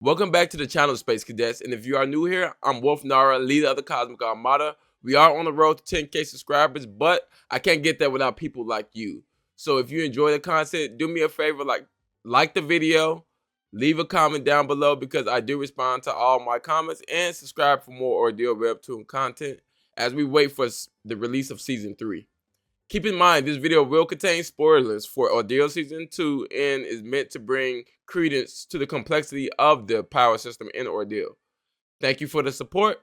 Welcome back to the channel, Space Cadets, and if you are new here, I'm Wolf Nara, leader of the Cosmic Armada. We are on the road to 10K subscribers, but I can't get there without people like you. So if you enjoy the content, do me a favor, like the video, leave a comment down below because I do respond to all my comments, and subscribe for more Ordeal Webtoon content as we wait for the release of Season 3. Keep in mind, this video will contain spoilers for Ordeal Season 2 and is meant to bring credence to the complexity of the power system in Ordeal. Thank you for the support.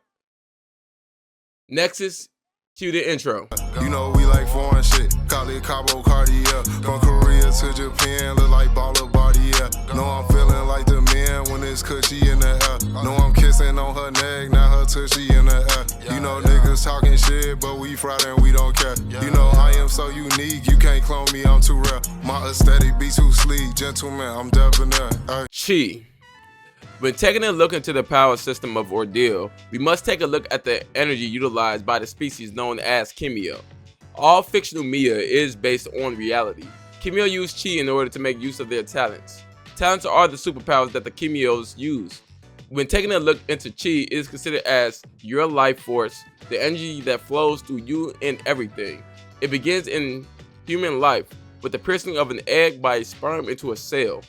Nexus, cue the intro. You know we like foreign shit, call it Cabo Cartier. From Korea to Japan, look like baller body, yeah. Know I'm feeling like the man when it's cushy in the air. Know I'm kissing on her neck, now her tushy in the air. You know niggas talking shit, but we fried and we don't care. You know I am so unique, you can't clone me, I'm too rare. My aesthetic be too sleek, gentleman, I'm debonair. Chi. When taking a look into the power system of Ordeal, we must take a look at the energy utilized by the species known as Kimyo. All fictional media is based on reality. Kimyo use Chi in order to make use of their talents. Talents are the superpowers that the Kimyos use. When taking a look into Chi, it is considered as your life force, the energy that flows through you and everything. It begins in human life with the piercing of an egg by a sperm into a cell.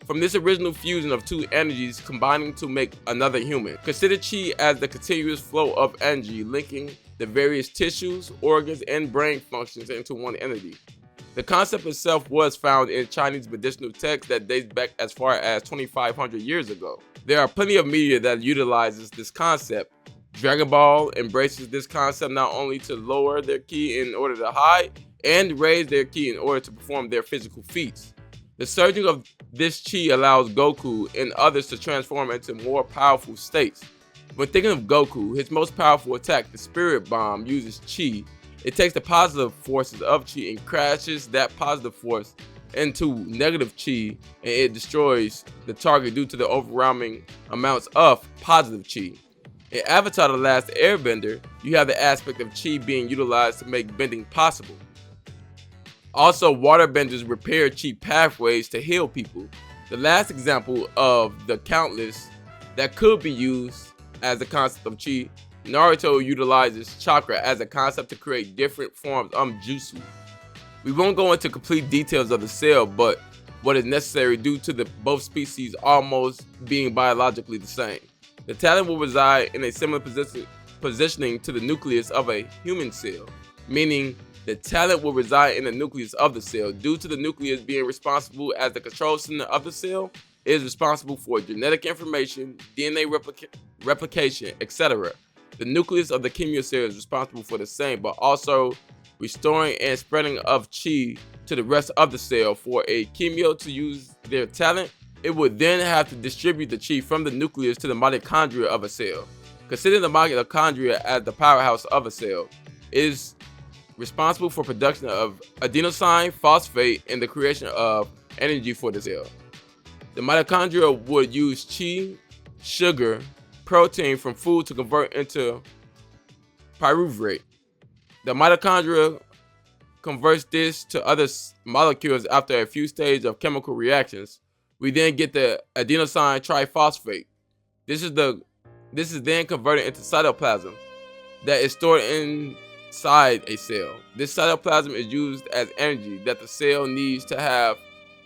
From this original fusion of two energies combining to make another human. Consider Chi as the continuous flow of energy linking the various tissues, organs, and brain functions into one entity. The concept itself was found in Chinese medicinal texts that dates back as far as 2,500 years ago. There are plenty of media that utilizes this concept. Dragon Ball embraces this concept not only to lower their ki in order to hide, and raise their ki in order to perform their physical feats. The surging of this Chi allows Goku and others to transform into more powerful states. When thinking of Goku, his most powerful attack, the Spirit Bomb, uses Chi. It takes the positive forces of Chi and crashes that positive force into negative Chi, and it destroys the target due to the overwhelming amounts of positive Chi. In Avatar: The Last Airbender, you have the aspect of Chi being utilized to make bending possible. Also, waterbenders repair Chi pathways to heal people. The last example of the countless that could be used as the concept of Chi, Naruto utilizes chakra as a concept to create different forms of jutsu. We won't go into complete details of the cell, but what is necessary due to the both species almost being biologically the same. The talent will reside in a similar positioning to the nucleus of a human cell, meaning the talent will reside in the nucleus of the cell. Due to the nucleus being responsible as the control center of the cell, it is responsible for genetic information, DNA replication, etc. The nucleus of the Kimyo cell is responsible for the same, but also restoring and spreading of Chi to the rest of the cell. For a Kimyo to use their talent, it would then have to distribute the Chi from the nucleus to the mitochondria of a cell. Consider the mitochondria as the powerhouse of a cell. It is responsible for production of adenosine, phosphate, and the creation of energy for the cell. The mitochondria would use Chi, sugar, protein from food to convert into pyruvate. The mitochondria converts this to other molecules after a few stages of chemical reactions. We then get the adenosine triphosphate. This is then converted into cytoplasm that is stored inside a cell. This cytoplasm is used as energy that the cell needs to have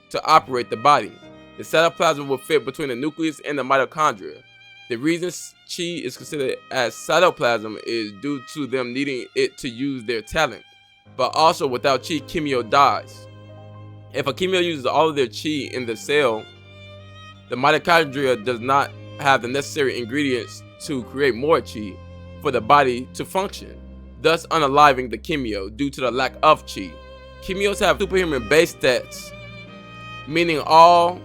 to operate the body. The cytoplasm will fit between the nucleus and the mitochondria. The reason Chi is considered as cytoplasm is due to them needing it to use their talent. But also, without Chi, Kimyo dies. If a Kimyo uses all of their Chi in the cell, the mitochondria does not have the necessary ingredients to create more Chi for the body to function, thus unaliving the Kimyo due to the lack of Chi. Kimyos have superhuman base stats, meaning all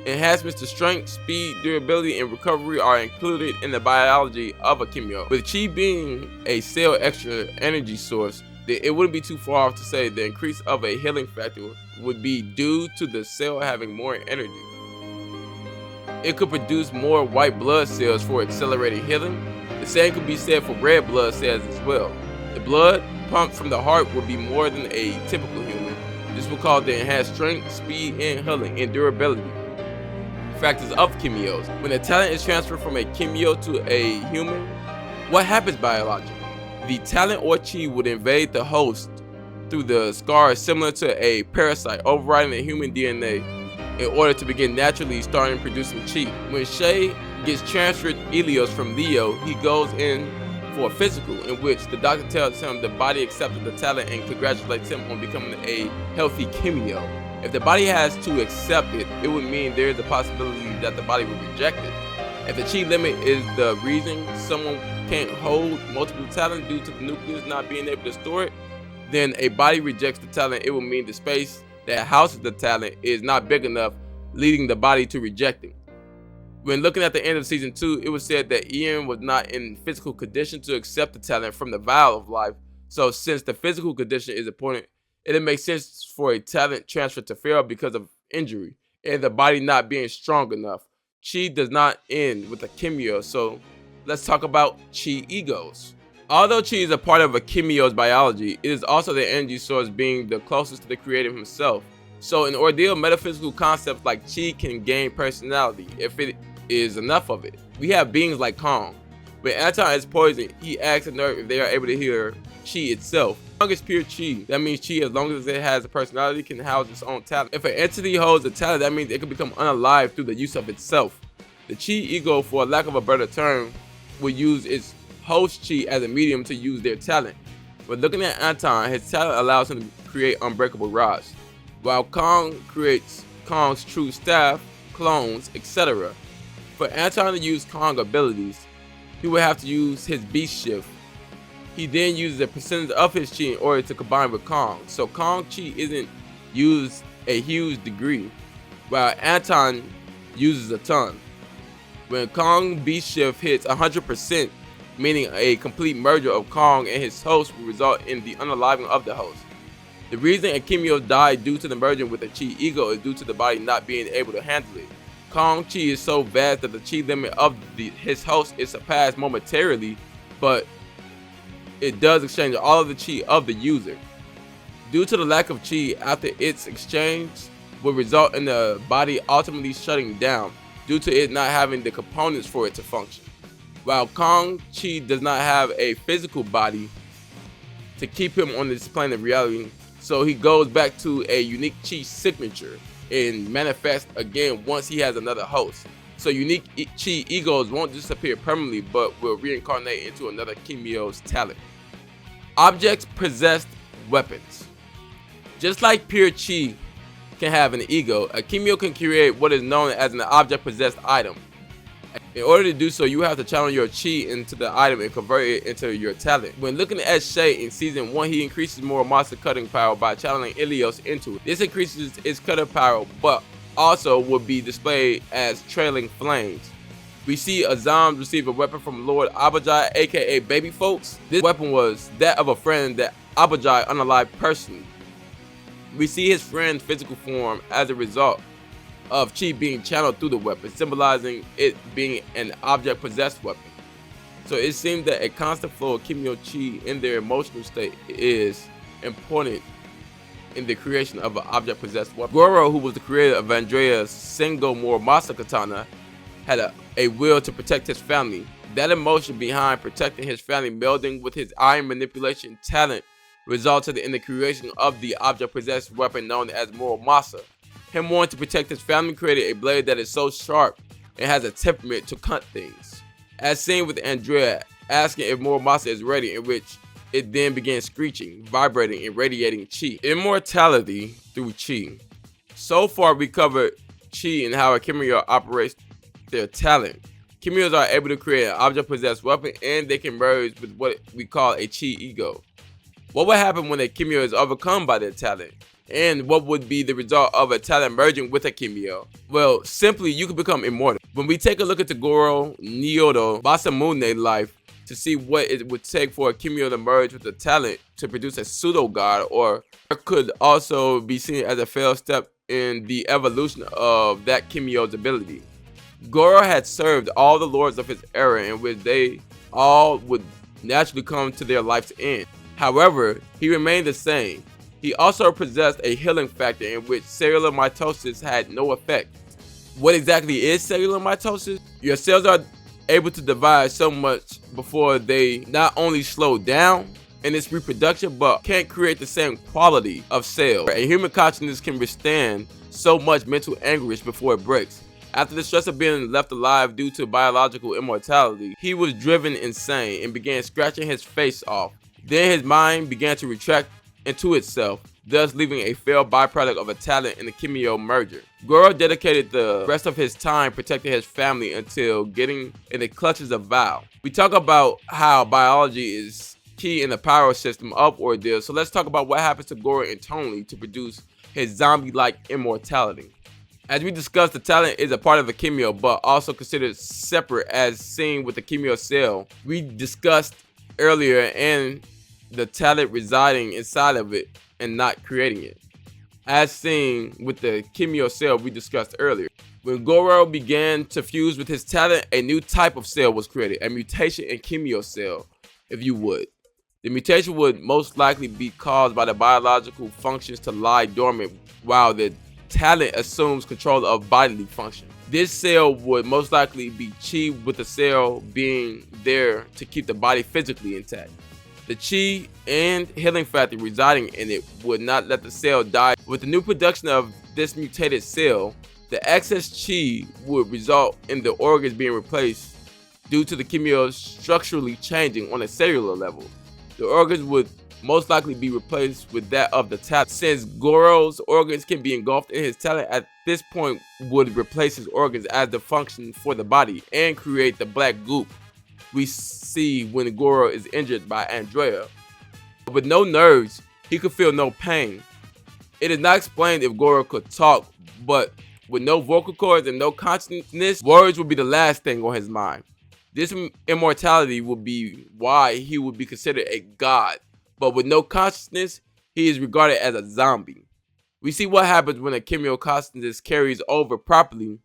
enhancements to strength, speed, durability, and recovery are included in the biology of a Kimyo. With Chi being a cell extra energy source, it wouldn't be too far off to say the increase of a healing factor would be due to the cell having more energy. It could produce more white blood cells for accelerated healing. The same could be said for red blood cells as well. The blood pumped from the heart would be more than a typical human. This will cause the enhanced strength, speed, and healing and durability. factors of Kimyos. When a talent is transferred from a Kimyo to a human, what happens biologically? The talent or chi would invade the host through the scars similar to a parasite, overriding the human DNA in order to begin naturally starting producing chi. When Shay gets transferred Ilios from Leo, he goes in for a physical in which the doctor tells him the body accepted the talent and congratulates him on becoming a healthy Kimyo. If the body has to accept it, it would mean there is a possibility that the body will reject it. If the chi limit is the reason someone can't hold multiple talents due to the nucleus not being able to store it, then a body rejects the talent. It will mean the space that houses the talent is not big enough, leading the body to rejecting. When looking at the end of season 2, it was said that Ian was not in physical condition to accept the talent from the vial of life. So since the physical condition is important, it makes sense for a talent transfer to fail because of injury and the body not being strong enough. Chi does not end with a Kimyo, so let's talk about Chi egos. Although Chi is a part of a Kimyo's biology, it is also the energy source, being the closest to the creator himself. So in Ordeal, metaphysical concepts like Chi can gain personality if it is enough of it. We have beings like Kong. When Anton is poisoned, he asks the nerve if they are able to hear Chi itself. Kong is pure Chi. That means Chi, as long as it has a personality, can house its own talent. If an entity holds a talent, that means it can become unalive through the use of itself. The Chi ego, for lack of a better term, will use its host Chi as a medium to use their talent. When looking at Anton, his talent allows him to create unbreakable rods, while Kong creates Kong's true staff, clones, etc. For Anton to use Kong abilities, he would have to use his beast shift. He then uses a percentage of his chi in order to combine with Kong, so Kong chi isn't used a huge degree, while Anton uses a ton. When Kong beast shift hits 100%, meaning a complete merger of Kong and his host, will result in the unaliving of the host. The reason a Kimyo died due to the merging with a chi ego is due to the body not being able to handle it. Kong chi is so vast that the chi limit of his host is surpassed momentarily, but it does exchange all of the chi of the user. Due to the lack of chi after its exchange, will result in the body ultimately shutting down due to it not having the components for it to function. While Kong chi does not have a physical body to keep him on this plane of reality, so he goes back to a unique chi signature and manifest again once he has another host. So unique chi egos won't disappear permanently, but will reincarnate into another Kimyo's talent. Objects possessed weapons. Just like pure chi can have an ego, a Kimyo can create what is known as an object possessed item. In order to do so, you have to channel your chi into the item and convert it into your talent. When looking at Shay in season 1, he increases more monster cutting power by channeling Ilios into it. This increases its cutting power, but also will be displayed as trailing flames. We see Azam receive a weapon from Lord Abajai, aka Baby Folks. This weapon was that of a friend that Abajai unalived personally. We see his friend's physical form as a result of chi being channeled through the weapon, symbolizing it being an object possessed weapon. So it seems that a constant flow of Kimyo chi in their emotional state is important in the creation of an object possessed weapon. Goro, who was the creator of Andrea's Sengo Muramasa katana, had a will to protect his family. That emotion behind protecting his family, melding with his iron manipulation talent, resulted in the creation of the object possessed weapon known as Muramasa. Him wanting to protect his family created a blade that is so sharp and has a temperament to cut things. As seen with Andrea asking if Muramasa is ready, in which it then began screeching, vibrating, and radiating chi. Immortality through chi. So far we covered chi and how a Kimyo operates their talent. Kimyos are able to create an object possessed weapon, and they can merge with what we call a chi ego. What would happen when a Kimyo is overcome by their talent? And what would be the result of a talent merging with a Kimyo? Well, simply you can become immortal. When we take a look at the Goro, Nyoto, Masamune life to see what it would take for a Kimyo to merge with a talent to produce a pseudo-god, or it could also be seen as a failed step in the evolution of that Kimyo's ability. Goro had served all the lords of his era, in which they all would naturally come to their life's end. However, he remained the same. He also possessed a healing factor in which cellular mitosis had no effect. What exactly is cellular mitosis? Your cells are able to divide so much before they not only slow down in its reproduction, but can't create the same quality of cell. A human consciousness can withstand so much mental anguish before it breaks. After the stress of being left alive due to biological immortality, he was driven insane and began scratching his face off. Then his mind began to retract into itself, thus leaving a failed byproduct of a talent in the Kimyo merger. Goro dedicated the rest of his time protecting his family until getting in the clutches of Val. We talk about how biology is key in the power system of ORDEAL, so let's talk about what happens to Goro internally to produce his zombie-like immortality. As we discussed, the talent is a part of the Kimyo, but also considered separate as seen with the Kimyo cell we discussed earlier, and the talent residing inside of it and not creating it, as seen with the Kimyo cell we discussed earlier. When Goro began to fuse with his talent, a new type of cell was created, a mutation in Kimyo cell, if you would. The mutation would most likely be caused by the biological functions to lie dormant while the talent assumes control of bodily function. This cell would most likely be chi, with the cell being there to keep the body physically intact. The chi and healing factor residing in it would not let the cell die. With the new production of this mutated cell, the excess chi would result in the organs being replaced due to the Kimyo structurally changing on a cellular level. The organs would most likely be replaced with that of the talent. Since Goro's organs can be engulfed in his talent, at this point would replace his organs as the function for the body and create the black goop we see when Goro is injured by Andrea. With no nerves, he could feel no pain. It is not explained if Goro could talk, but with no vocal cords and no consciousness, words would be the last thing on his mind. This immortality would be why he would be considered a god, but with no consciousness, he is regarded as a zombie. We see what happens when a Kimyo consciousness carries over properly.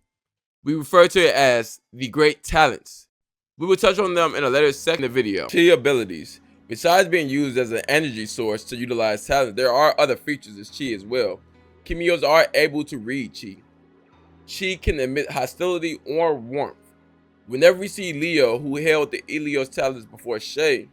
We refer to it as the great talents. We will touch on them in a later section of the video. Chi abilities. Besides being used as an energy source to utilize talent, there are other features as chi as well. Kimyos are able to read chi. Chi can emit hostility or warmth. Whenever we see Leo, who held the Ilios talents before Shay,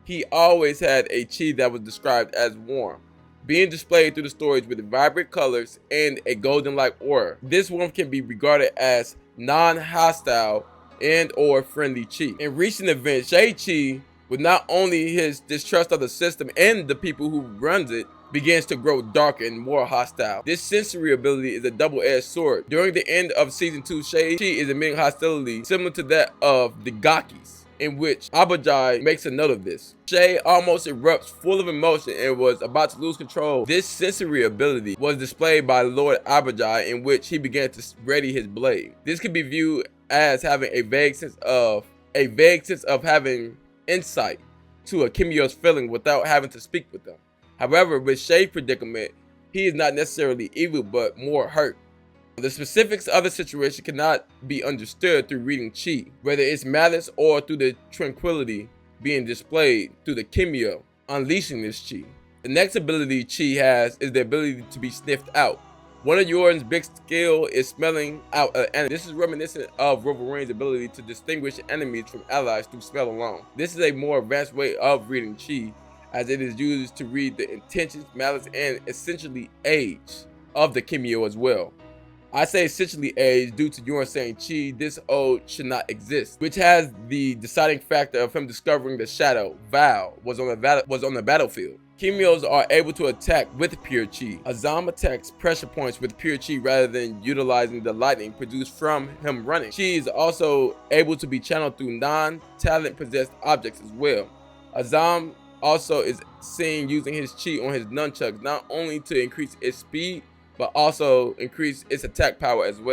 he always had a chi that was described as warm, being displayed through the stories with vibrant colors and a golden-like aura. This warmth can be regarded as non-hostile and or friendly chi. In recent events, Shay chi, with not only his distrust of the system and the people who runs it, begins to grow darker and more hostile. This sensory ability is a double-edged sword. During the end of season 2, Shay chi is emitting hostility similar to that of the Gakis, in which Abajai makes a note of this. Shay almost erupts full of emotion and was about to lose control. This sensory ability was displayed by Lord Abajai, in which he began to ready his blade. This can be viewed as having a vague sense of having insight to a Kimyo's feeling without having to speak with them. However, with Shay's predicament, he is not necessarily evil but more hurt. The specifics of the situation cannot be understood through reading chi, whether it's malice or through the tranquility being displayed through the Kimyo unleashing this chi. The next ability chi has is the ability to be sniffed out. One of Yorin's big skill is smelling out an enemy. This is reminiscent of Wolverine's ability to distinguish enemies from allies through smell alone. This is a more advanced way of reading chi, as it is used to read the intentions, malice, and essentially age of the Kimyo as well. I say essentially age due to Yorin saying chi, this ode should not exist, which has the deciding factor of him discovering the shadow, Val, was on the battlefield. Kimyos are able to attack with pure chi. Azam attacks pressure points with pure chi rather than utilizing the lightning produced from him running. Chi is also able to be channeled through non-talent possessed objects as well. Azam also is seen using his chi on his nunchucks, not only to increase its speed, but also increase its attack power as well.